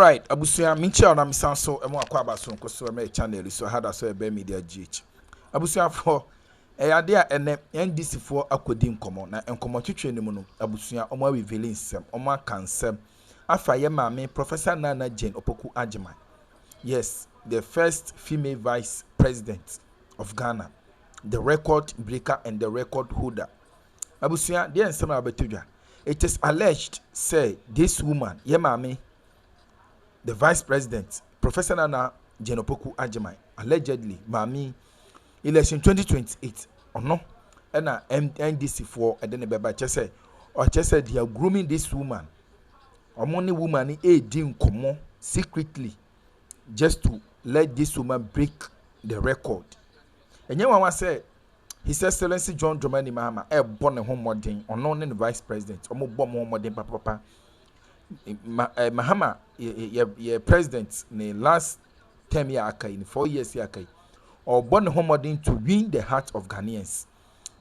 right, Abusia Mincha na misanso emo akwa baso nkoso me channel so hada so ebe media GH. Abusia for ade a ene NDC for akodi nkomo na nkomo twetwe ne mu no abusua omo revealing nsem omo akansem afa ye maame Professor Nana Jane opoku agema. Yes, the first female vice president of Ghana, the record breaker and the record holder. Abusia dey nsem abetudwa. It is alleged say this woman ye maame the vice president Professor Nana Jane opoku agema allegedly maame election 2028 or no and NDC for and then beba chese or chese they are grooming this woman or money woman din komo secretly just to let this woman break the record. And you want say His Excellency John Dramani Mahama born a home modern or no vice president or more bomb home modern papa Mahama ye president in last 10 years in 4 years akai or born homodin to win the heart of Ghanaians.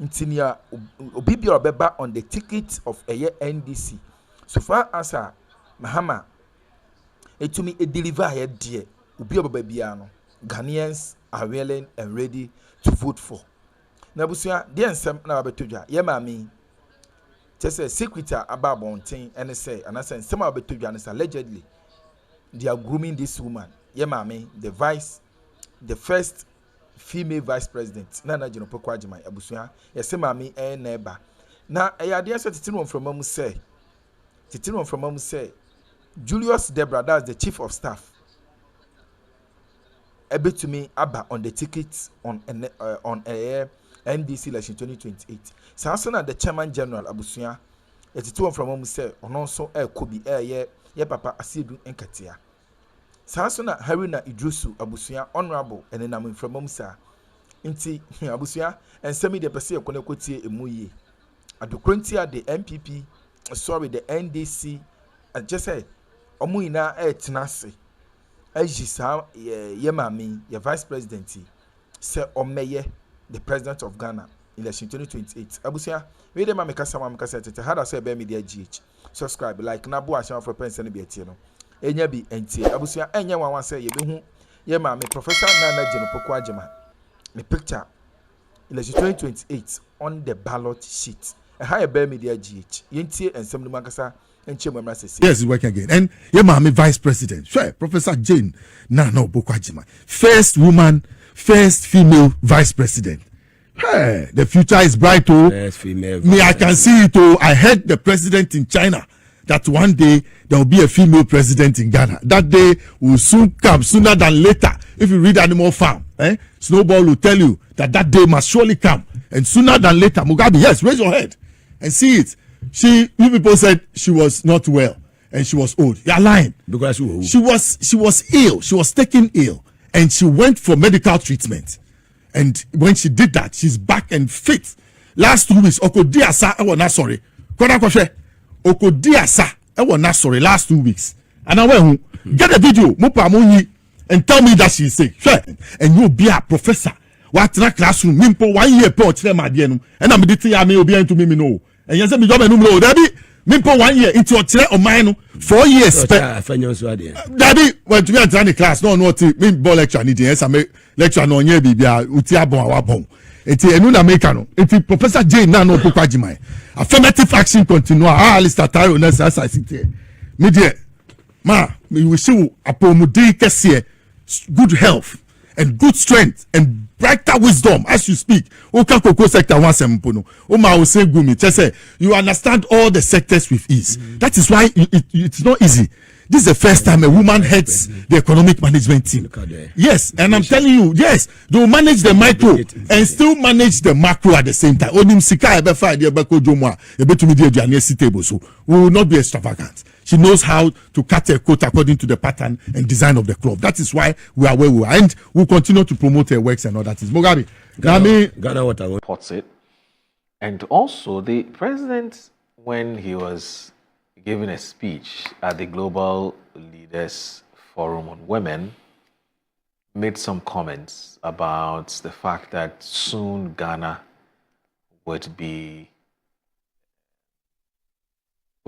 Intinia Obibi Obeba on the ticket of a year NDC. So far as Mahama, it to me a deliver here dear Obi Obebiano. Ghanaians are willing and ready to vote for. Nabusia, dear Sam Nabetuja, Yemami. Just a secretary about Bontain and say, and I said, some Abetuja is allegedly they are grooming this woman. Yemami, the first female vice president Nana Jane opoku agema abusua yese mami neighbor na eyade so titinu from mamu say Julius Debra, that's the chief of staff, able to me aba on the ticket on NDC election 2028. Sansona the chairman general abusua titinu from mamu say ono so kobi ye papa Asidu Nkatia. Sansona Haruna Idrusu abusua honorable and then I'm from Momsa. Inti abusua and semi the person konekotie emuye. Adokrontia the MPP, sorry the NDC, I just say omuina tenase. Ejisa ye mami ye vice president say omeye the president of Ghana election 2028. Abusua we dem amekasa tete how say be media GH. Subscribe, like na bo ashan for person be etie no. Enya bi entie abusua enya wanwan say ye behu ye ma me Professor Nana Jane opoku agema the picture election 2028 on the ballot sheet a higher bear media GH yentie ensem no makasa enche mamra sese. Yes, it's working again. And ye ma me vice president sure Professor Jane Nana opoku agema, first woman, first female vice president. Hey, the future is bright. Oh, first female me I can see it. Oh, I heard the president in China that one day there will be a female president in Ghana. That day will soon come, sooner than later. If you read Animal Farm, Snowball will tell you that that day must surely come. And sooner than later, Mugabe, yes, raise your head and see it. You people said she was not well and she was old. You're lying. Because she was ill. She was taken ill and she went for medical treatment. And when she did that, she's back and fit. Last 2 weeks, Okodiasa, I was not sorry. Okodiasa, I was not sorry. Last 2 weeks, and I went get a video, and tell me that she's sick. Sure, and you'll be a professor. What na classroom? Mimpo 1 year per my dear, and I'm the I may be into me no. And you say me job and no, Debbie. Mimpo 1 year into your chair or mine 4 years. Debbie went to me and the class. No, me ball lecture. Need yes, I make lecture no nye bibia utiabon awabon. Eti enu na mekano. Eti Professor Jane na no pokwajimai. Affirmative action continue. Alistair Taro na sa city. Me dear, ma, me wish you apomudi kesiye, good health and good strength and brighter wisdom as you speak. Oka koko sector one sempono. Oma will say gumi. Say you understand all the sectors with ease. That is why it's not easy. This is the first time a woman heads the economic management team. Yes, and I'm telling you, yes, they will manage the micro and still manage the macro at the same time. Onim sika ebefa ide ebeko jomwa ebetu media duane table, so we will not be extravagant. She knows how to cut a coat according to the pattern and design of the cloth. That is why we are where we are, and we'll continue to promote her works and all that. Is Mugabe Ghana what I supports it, and also the president, when he was giving a speech at the Global Leaders Forum on Women, made some comments about the fact that soon Ghana would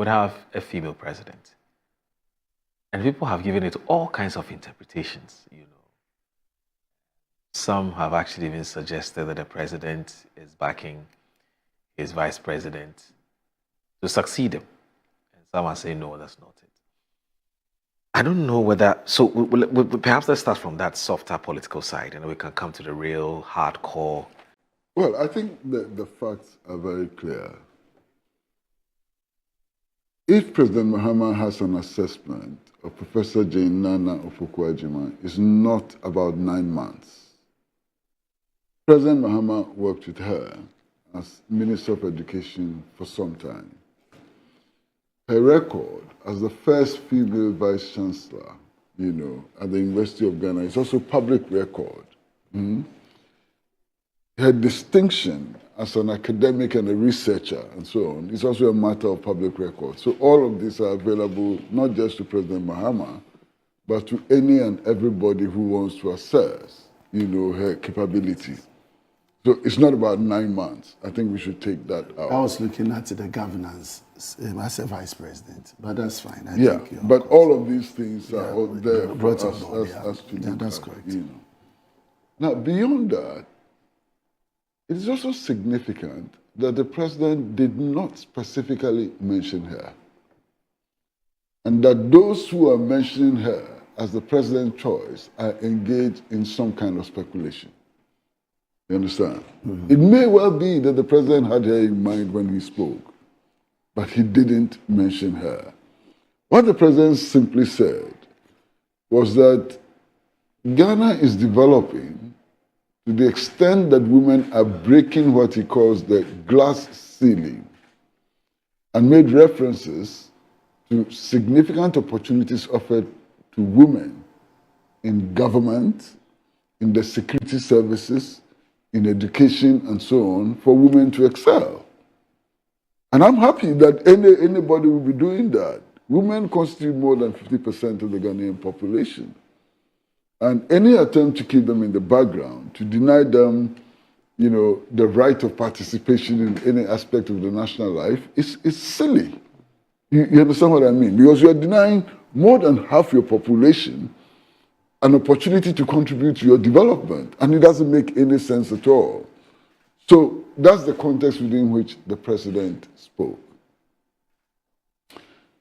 have a female president. And people have given it all kinds of interpretations, you know. Some have actually even suggested that the president is backing his vice president to succeed him. And some are saying, no, that's not it. I don't know whether, so perhaps let's start from that softer political side and we can come to the real hardcore. Well, I think the facts are very clear. If President Mahama has an assessment of Professor Jane Nana Opoku-Agyeman, it's not about 9 months. President Mahama worked with her as Minister of Education for some time. Her record as the first female vice chancellor, you know, at the University of Ghana is also public record. Her distinction as an academic and a researcher and so on is also a matter of public record. So all of these are available not just to President Mahama, but to any and everybody who wants to assess, you know, her capability. So it's not about 9 months. I think we should take that out. I was looking at the governance as a vice president, but that's fine. I Yeah, think but all of these things are all there for brought us on board, as to look that's at, correct. you know. Now, beyond that, it is also significant that the president did not specifically mention her, and that those who are mentioning her as the president's choice are engaged in some kind of speculation. You understand? It may well be that the president had her in mind when he spoke, but he didn't mention her. What the president simply said was that Ghana is developing to the extent that women are breaking what he calls the glass ceiling, and made references to significant opportunities offered to women in government, in the security services, in education, and so on, for women to excel. And I'm happy that anybody will be doing that. Women constitute more than 50% of the Ghanaian population. And any attempt to keep them in the background, to deny them, you know, the right of participation in any aspect of the national life is silly. You understand what I mean? Because you are denying more than half your population an opportunity to contribute to your development, and it doesn't make any sense at all. So that's the context within which the president spoke.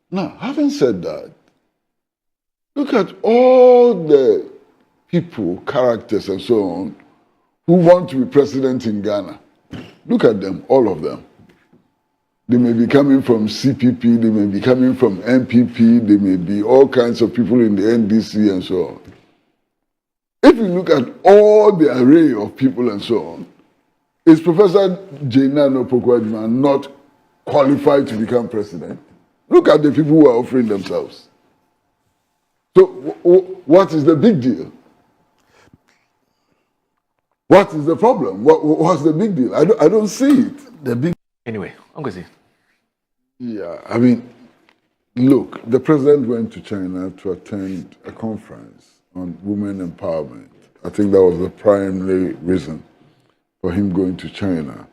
Now, having said that, look at all the people, characters, and so on, who want to be president in Ghana. Look at them, all of them. They may be coming from CPP, they may be coming from MPP, they may be all kinds of people in the NDC and so on. If you look at all the array of people and so on, is Professor Jane Nana Opoku-Agyeman not qualified to become president? Look at the people who are offering themselves. So what is the big deal? What is the problem? What's the big deal? I don't see it. Anyway, Kwesi. Yeah, I mean, look, the president went to China to attend a conference on women empowerment. I think that was the primary reason for him going to China.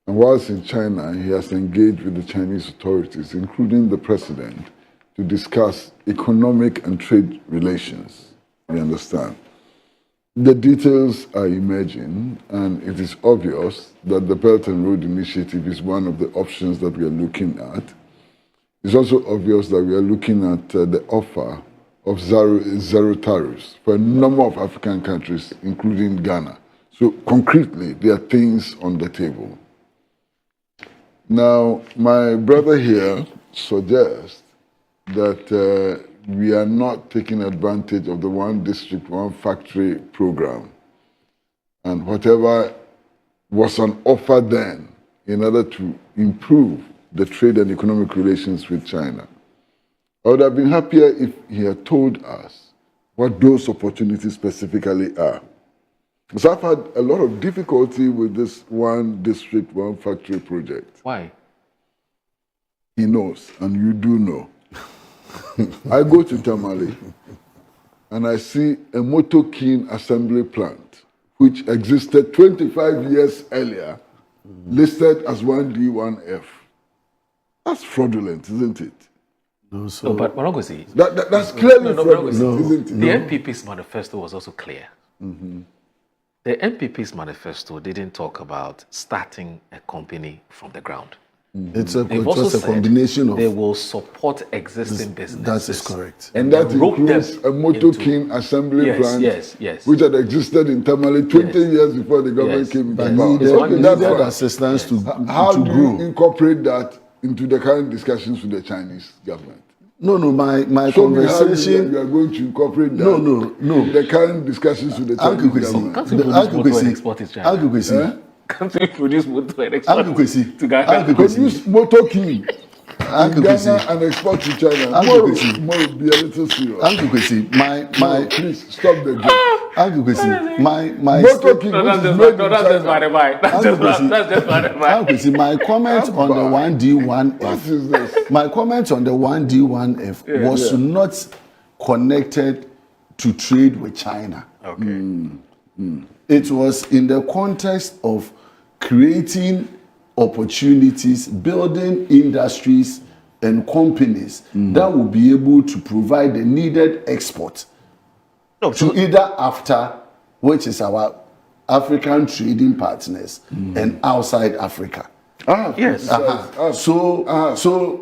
And whilst in China, he has engaged with the Chinese authorities, including the president, to discuss economic and trade relations. You understand? The details are emerging, and it is obvious that the Belt and Road Initiative is one of the options that we are looking at. It's also obvious that we are looking at the offer of zero tariffs for a number of African countries, including Ghana. So concretely, there are things on the table. Now, my brother here suggests that we are not taking advantage of the one district, one factory program, and whatever was on offer then in order to improve the trade and economic relations with China. I would have been happier if he had told us what those opportunities specifically are. Because I've had a lot of difficulty with this one district, one factory project. Why? He knows, and you do know. I go to Tamale and I see a motor-king assembly plant which existed 25 years earlier, listed as 1D1F. That's fraudulent, isn't it? No, so No, but Kwesi, That's clearly no, fraudulent, isn't it? the NPP's manifesto was also clear. The NPP's manifesto didn't talk about starting a company from the ground. it's They've also just a said combination of. they will support existing businesses. That is correct. And that rope includes them a Motor into- King assembly Yes, plant, yes. which had existed internally 20 Yes. years before the government Yes. came into But power. needed, Okay, that's needed fine. assistance to How to do grow. you incorporate that into the current discussions with the Chinese government? No, my Show me how conversation. you are going to incorporate that No. in the current discussions with the Chinese Uncle Kwesi, government. Can't we produce motor and export it, China? Uncle Kwesi, Can't we produce motor and export Uncle Kwesi, to Ghana? Uncle Kwesi, Produce Motor King in Uncle Ghana Kwesi, and export to China. Uncle Kwesi. More be a little serious. Uncle Kwesi, my, Please stop the joke. Uncle Kwesi, my Motor King, No, which that's is just made no, in that's just China. my That's Uncle just Kwesi. that's just my Uncle Kwesi, my comment on the 1D1F. What is this? My comment on the 1D1F was not connected to trade with China. Okay. It was in the context of creating opportunities, building industries and companies that will be able to provide the needed export No, to either AFTA, which is our African trading partners, and outside Africa. yes. So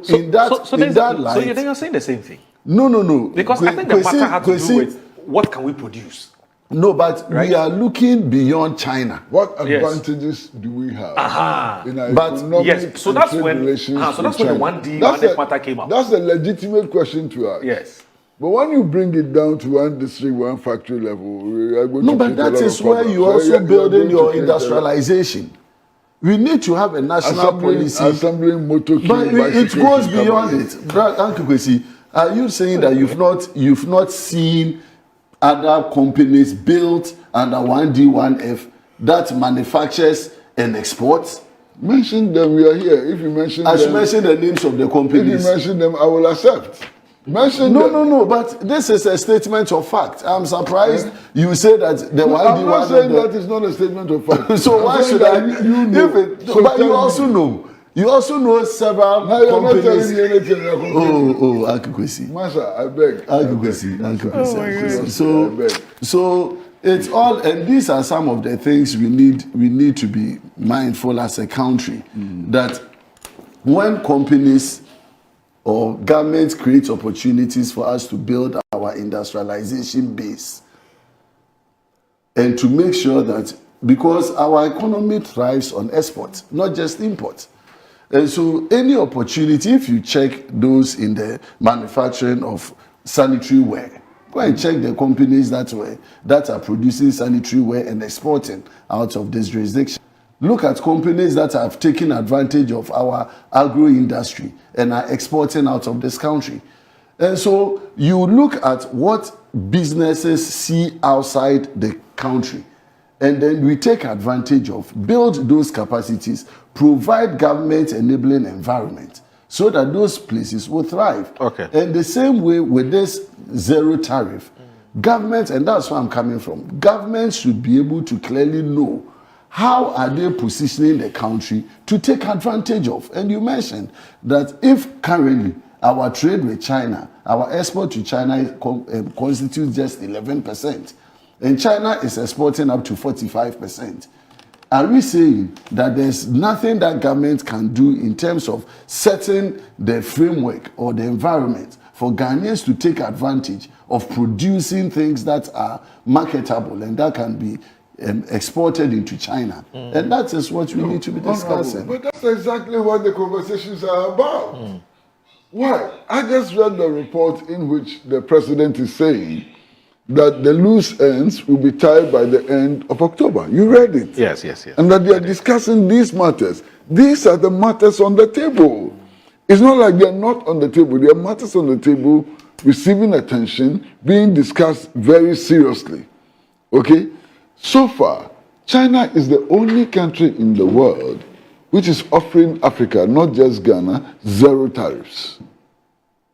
in that there's- light, so then you're saying the same thing. no. Because I think the matter had to do with what can we produce. No, but we are looking beyond China. What advantages do we have in our But economic yes, so and that's trade when- relations so that's with when the China? 1D, That's 1F a- matter came up. That's a legitimate question to ask. Yes. But when you bring it down to one district, one factory level, we are going No, to but create a that lot is of where problems. you So also are building going to your create a- industrialization. We need to have a national policy. Assembling motor But it bicycles goes in beyond Cameroon. it. Uncle Kwesi, are you saying that you've not seen other companies built under 1D1F that manufactures and exports? Mention them, we are here. If you mention I should them, mention the names of the if you companies. mention them, I will accept. Mention them. No, but this is a statement of fact. I'm surprised you say that the I'm not 1D1 saying and that the, is not a statement of fact. so I'm why saying should that I? You know. If it, So but tell you also me. know. You also know several Now you're not telling companies. me anything. You're complaining. Oh, Uncle Kwesi. Master, I beg. Uncle Kwesi, Uncle Kwesi. I So, beg. so it's all, and these are some of the things we need to be mindful as a country, that when companies or governments create opportunities for us to build our industrialization base, and to make sure that, because our economy thrives on export, not just import. And so any opportunity, if you check those in the manufacturing of sanitary ware, go and check the companies that are producing sanitary ware and exporting out of this jurisdiction. Look at companies that have taken advantage of our agro industry and are exporting out of this country. And so you look at what businesses see outside the country, and then we take advantage of, build those capacities, provide government enabling environment so that those places will thrive. Okay. And the same way with this zero tariff, government, and that's where I'm coming from, government should be able to clearly know how are they positioning the country to take advantage of. And you mentioned that if currently our trade with China, our export to China constitutes just 11%, and China is exporting up to 45%. Are we saying that there's nothing that government can do in terms of setting the framework or the environment for Ghanaians to take advantage of producing things that are marketable and that can be exported into China? And that is what we need to be discussing. But that's exactly what the conversations are about. Why? I just read the report in which the president is saying that the loose ends will be tied by the end of October. You read it. Yes. And that they are discussing these matters. These are the matters on the table. It's not like they're not on the table. There are matters on the table receiving attention, being discussed very seriously. Okay? So far, China is the only country in the world which is offering Africa, not just Ghana, zero tariffs.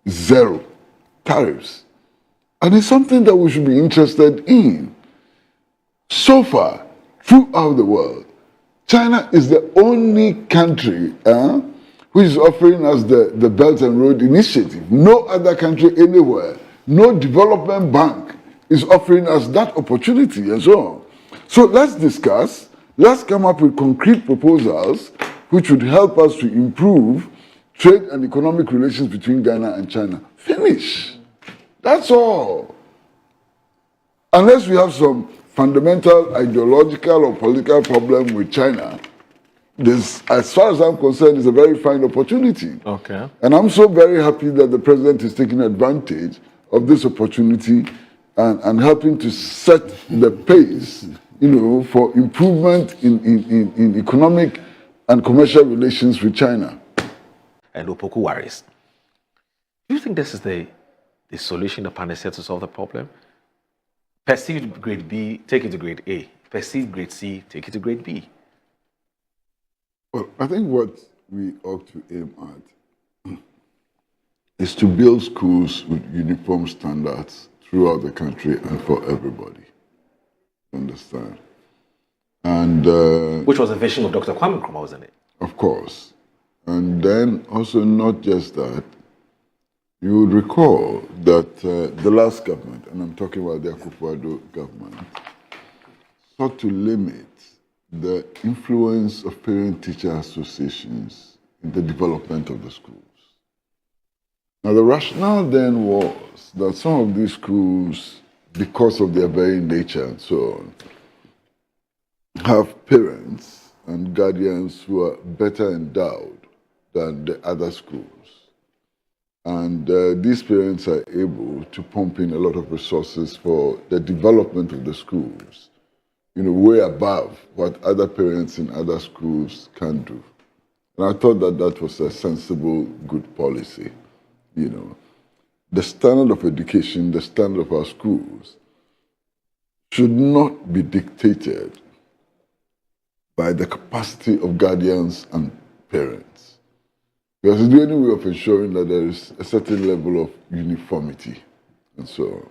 Zero tariffs. And it's something that we should be interested in. So far, throughout the world, China is the only country which is offering us the Belt and Road Initiative. No other country anywhere, no development bank is offering us that opportunity and so on. So let's discuss, let's come up with concrete proposals which would help us to improve trade and economic relations between Ghana and China. Finish. That's all. Unless we have some fundamental ideological or political problem with China, this, as far as I'm concerned, is a very fine opportunity. Okay. And I'm so very happy that the president is taking advantage of this opportunity and helping to set the pace, for improvement in economic and commercial relations with China. And Opoku worries. Do you think this is the solution, the panacea to solve the problem? Perceived grade B, take it to grade A. Perceived grade C, take it to grade B. Well, I think what we ought to aim at is to build schools with uniform standards throughout the country and for everybody. Understand? And which was a vision of Dr. Kwame Nkrumah, wasn't it? Of course. And then also not just that, you would recall that the last government, and I'm talking about the Akufo-Addo government, sought to limit the influence of parent-teacher associations in the development of the schools. Now, the rationale then was that some of these schools, because of their very nature and so on, have parents and guardians who are better endowed than the other schools. And these parents are able to pump in a lot of resources for the development of the schools, way above what other parents in other schools can do. And I thought that that was a sensible, good policy. The standard of education, the standard of our schools should not be dictated by the capacity of guardians and parents. Because it's the only way of ensuring that there is a certain level of uniformity and so on.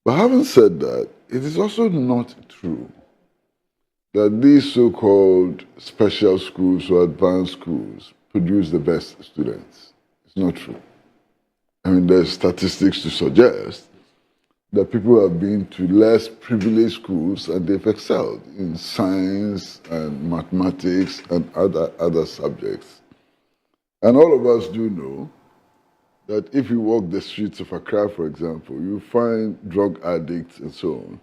But having said that, it is also not true that these so-called special schools or advanced schools produce the best students. It's not true. I mean, there's statistics to suggest that people have been to less privileged schools and they've excelled in science and mathematics and other subjects. And all of us do know that if you walk the streets of Accra, for example, you find drug addicts and so on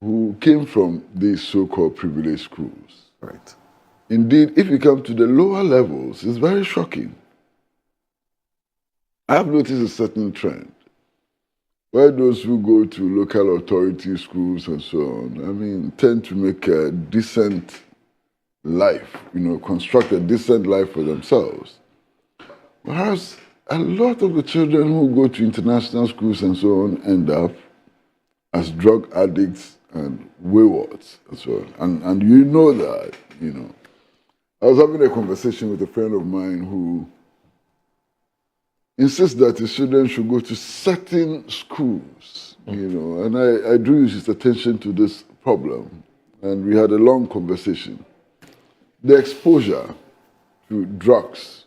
who came from these so-called privileged schools. Right. Indeed, if you come to the lower levels, it's very shocking. I have noticed a certain trend where those who go to local authority schools and so on, tend to make a decent life, construct a decent life for themselves. Whereas a lot of the children who go to international schools and so on end up as drug addicts and waywards and so on. And that, I was having a conversation with a friend of mine who insists that his children should go to certain schools, and I drew his attention to this problem, and we had a long conversation. The exposure to drugs,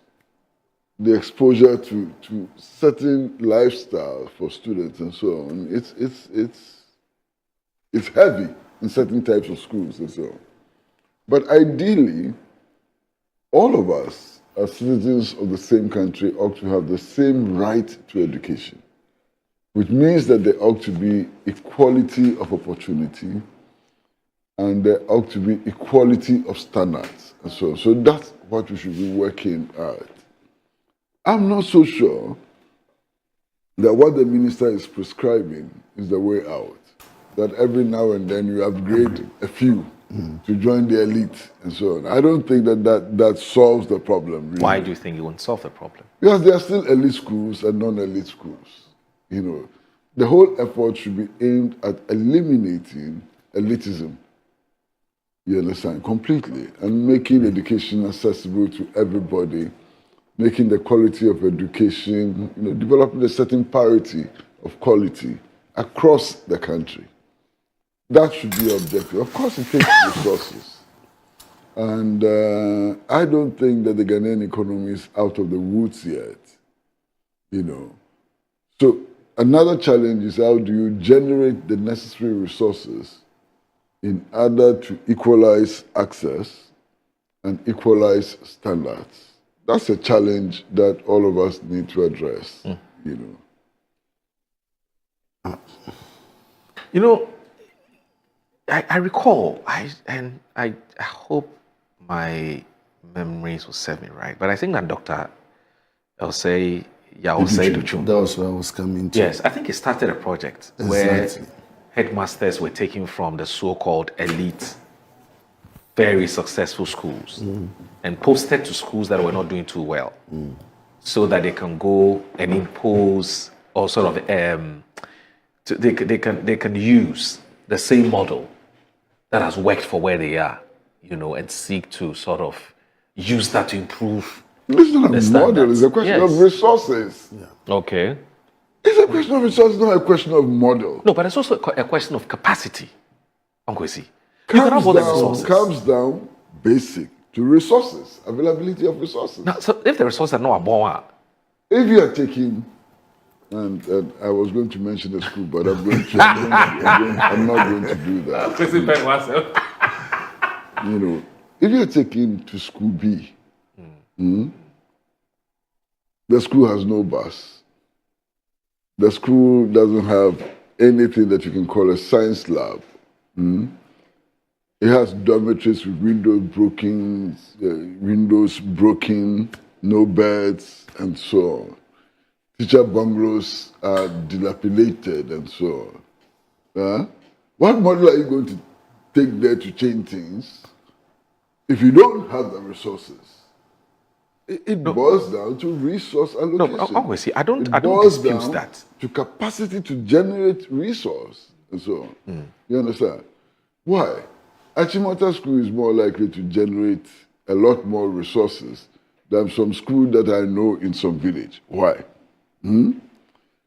the exposure to certain lifestyles for students and so on, it's heavy in certain types of schools and so on. But ideally, all of us, as citizens of the same country, ought to have the same right to education, which means that there ought to be equality of opportunity and there ought to be equality of standards. And so that's what we should be working at. I'm not so sure that what the minister is prescribing is the way out, that every now and then you upgrade a few to join the elite and so on. I don't think that solves the problem. Really. Why do you think it won't solve the problem? Because there are still elite schools and non-elite schools. The whole effort should be aimed at eliminating elitism. You understand? Completely. And making education accessible to everybody, making the quality of education, developing a certain parity of quality across the country. That should be the objective. Of course, it takes resources. And I don't think that the Ghanaian economy is out of the woods yet, you know. So another challenge is how do you generate the necessary resources in order to equalize access and equalize standards. That's a challenge that all of us need to address, you know. You know, I recall, I hope my memories will serve me right, but I think that Dr. Osei Duchum. That was where I was coming to. Yes, I think he started a project where headmasters were taken from the so-called elite, very successful schools and posted to schools that were not doing too well so that they can go and impose or sort of, they can use the same model that has worked for where they are, you know, and seek to sort of use that to improve. It's not a model, it's a question of resources. Yeah. Okay. It's a question of resources, not a question of model. No, but it's also a question of capacity, Kwesi. You can have all the resources. Comes down basic to resources, availability of resources. Now, so if the resources are not born, if you are taking, and I was going to mention the school, but I'm not going to do that. You know, if you're taking to school B, the school has no bus. The school doesn't have anything that you can call a science lab. It has dormitories with windows broken, no beds, and so on. Teacher bungalows are dilapidated and so on. What model are you going to take there to change things if you don't have the resources? It boils down to resource allocation. No, obviously, I don't dispute that. To capacity to generate resource and so on. You understand? Why? Achimota School is more likely to generate a lot more resources than some school that I know in some village. Why?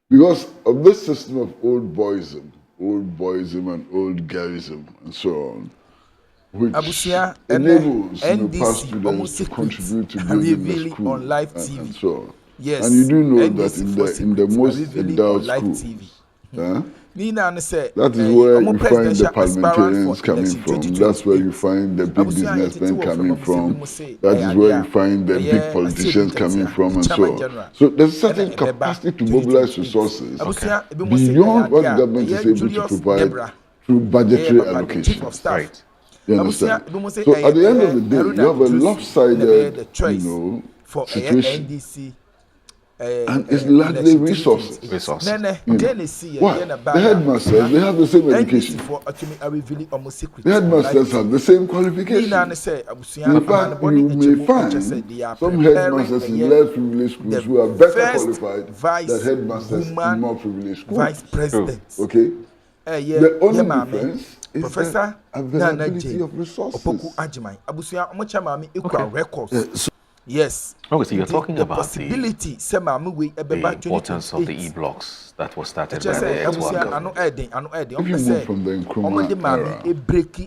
Because of this system of old boyism and old girlism and so on, which enables past students to contribute to building the school on live TV. And so on. Yes. And you do know NDC that in the most endowed schools, that is where you find the parliamentarians coming from. That's where you find the big businessmen coming from. That is where you find the big politicians coming from and so on. So there's a certain capacity to mobilize resources beyond what the government is able to provide through budgetary allocation. Right. You understand? So at the end of the day, you have a lopsided, situation. And it's largely resources. Resources. Why? The headmasters, they have the same education. The headmasters have the same qualifications. In fact, you may find some headmasters in less privileged schools who are better qualified than headmasters in more privileged schools. Vice President. Okay? The only difference is Professor the availability of resources. Yes. Okay, so you're talking the about possibility the importance of the e-blocks that was started by the If you move from the Akroma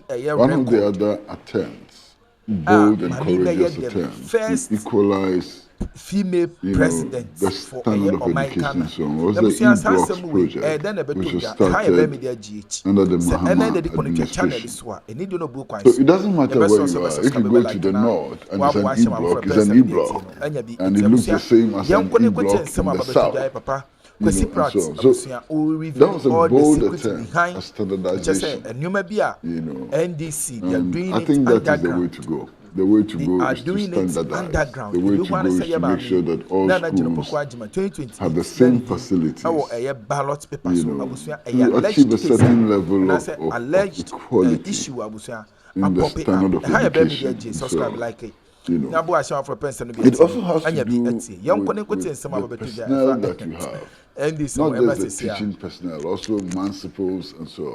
era, one of the other attempts, bold and courageous attempts, to equalize female presidents the standard of education and so on, was the e-blocks project, which was started under the Mahama administration. So it doesn't matter where you are. If you go to the north and it's an e-block, it's an e-block. And it looks the same as an e-block in the south. Kwesi Pratt, so that was a bold attempt at standardization. NDC, they are doing I think that is the way to go. The way to go is to standardize. The way to go is to make sure that all schools have the same facilities, to achieve a certain level of equality in the standard of education. It also has to do with the personnel that you have. Not just the teaching personnel, also municipals and so on.